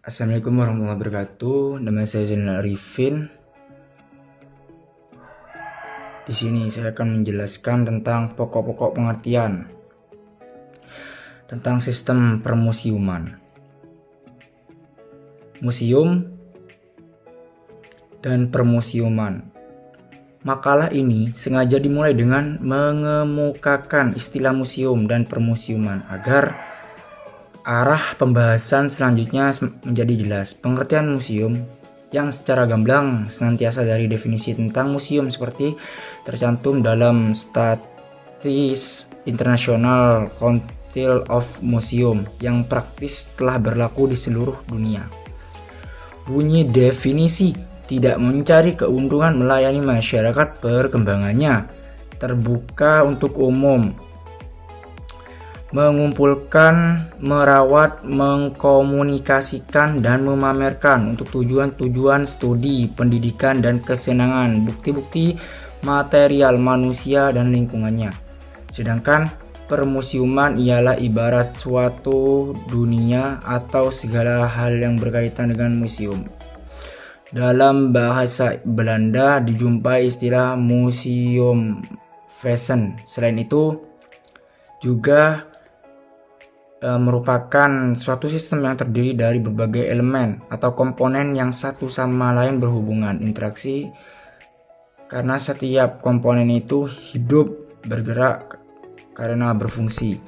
Assalamualaikum warahmatullahi wabarakatuh. Nama saya Zainal Arifin. Di sini saya akan menjelaskan tentang pokok-pokok pengertian tentang sistem permusiuman. Museum dan permusiuman. Makalah ini sengaja dimulai dengan mengemukakan istilah museum dan permusiuman agar arah pembahasan selanjutnya menjadi jelas. Pengertian museum yang secara gamblang senantiasa dari definisi tentang museum seperti tercantum dalam Statis International Council of Museum yang praktis telah berlaku di seluruh dunia. Bunyi definisi tidak mencari keuntungan melayani masyarakat perkembangannya, terbuka untuk umum, mengumpulkan, merawat, mengkomunikasikan, dan memamerkan untuk tujuan-tujuan studi, pendidikan, dan kesenangan bukti-bukti material manusia dan lingkungannya. Sedangkan permusiuman ialah ibarat suatu dunia atau segala hal yang berkaitan dengan museum. Dalam bahasa Belanda dijumpai istilah museumwezen. Selain itu juga merupakan suatu sistem yang terdiri dari berbagai elemen atau komponen yang satu sama lain berhubungan interaksi karena setiap komponen itu hidup, bergerak karena berfungsi.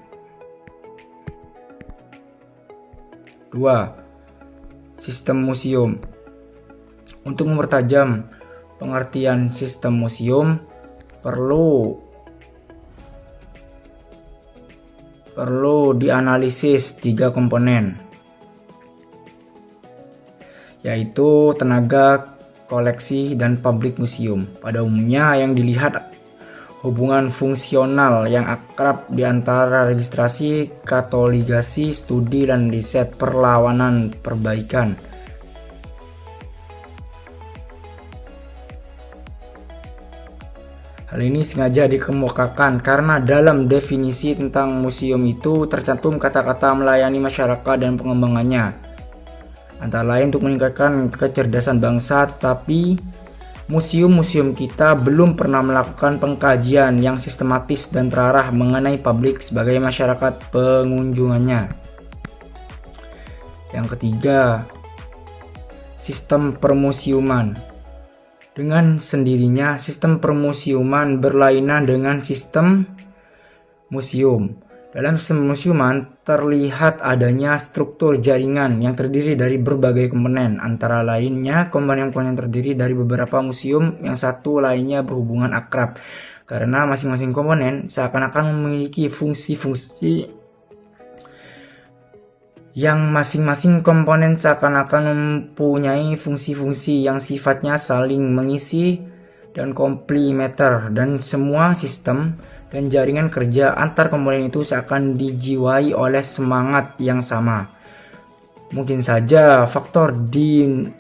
2. Sistem museum. Untuk mempertajam pengertian sistem museum perlu dianalisis 3 komponen, yaitu tenaga, koleksi, dan publik museum. Pada umumnya yang dilihat hubungan fungsional yang akrab di antara registrasi, katalogasi, studi, dan riset, perlawanan, perbaikan. Hal ini sengaja dikemukakan karena dalam definisi tentang museum itu tercantum kata-kata melayani masyarakat dan pengembangannya. Antara lain untuk meningkatkan kecerdasan bangsa, tetapi museum-museum kita belum pernah melakukan pengkajian yang sistematis dan terarah mengenai publik sebagai masyarakat pengunjungannya. Yang ketiga, sistem permusiuman. Dengan sendirinya, sistem permusiuman berlainan dengan sistem museum. Dalam sistem museuman terlihat adanya struktur jaringan yang terdiri dari berbagai komponen. Antara lainnya, komponen-komponen terdiri dari beberapa museum yang satu lainnya berhubungan akrab. Karena masing-masing komponen seakan-akan memiliki fungsi-fungsi yang masing-masing komponen seakan-akan mempunyai fungsi-fungsi yang sifatnya saling mengisi dan komplementer, dan semua sistem dan jaringan kerja antar komponen itu seakan dijiwai oleh semangat yang sama. Mungkin saja faktor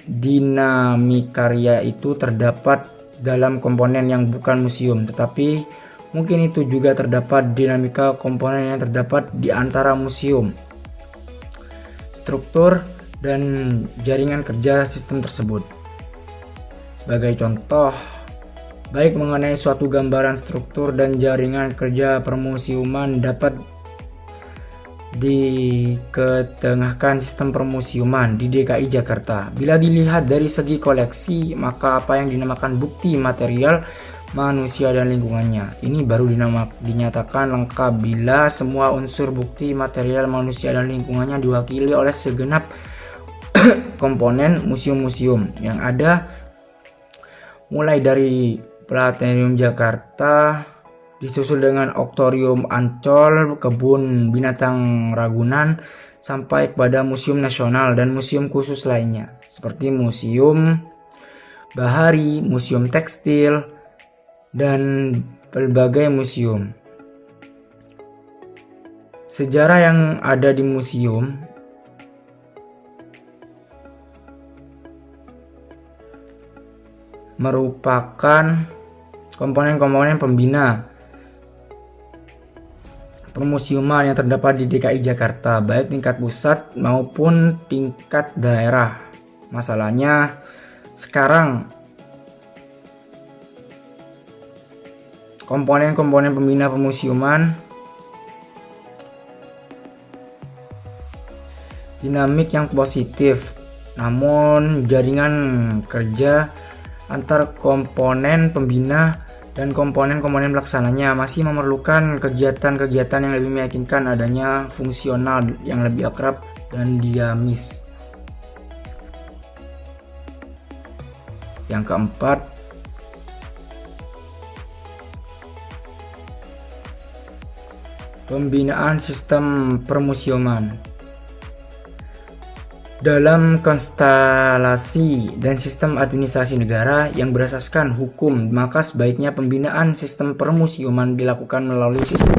dinamikarya itu terdapat dalam komponen yang bukan museum, tetapi mungkin itu juga terdapat dinamika komponen yang terdapat di antara museum, struktur, dan jaringan kerja sistem tersebut. Sebagai contoh, baik mengenai suatu gambaran struktur dan jaringan kerja permusiuman dapat diketengahkan sistem permusiuman di DKI Jakarta. Bila dilihat dari segi koleksi, maka apa yang dinamakan bukti material manusia dan lingkungannya ini baru dinyatakan lengkap bila semua unsur bukti material manusia dan lingkungannya diwakili oleh segenap komponen museum-museum yang ada, mulai dari Planetarium Jakarta, disusul dengan Oktorium Ancol, Kebun Binatang Ragunan, sampai kepada Museum Nasional dan museum khusus lainnya seperti Museum Bahari, Museum Tekstil, dan berbagai museum. Sejarah yang ada di museum merupakan komponen-komponen pembina permusiuman yang terdapat di DKI Jakarta, baik tingkat pusat maupun tingkat daerah. Masalahnya sekarang komponen-komponen pembina permusiuman dinamik yang positif, namun jaringan kerja antar komponen pembina dan komponen-komponen pelaksananya masih memerlukan kegiatan-kegiatan yang lebih meyakinkan adanya fungsional yang lebih akrab dan dinamis. Yang keempat, pembinaan sistem permusiuman. Dalam konstelasi dan sistem administrasi negara yang berasaskan hukum, maka sebaiknya pembinaan sistem permusiuman dilakukan melalui sistem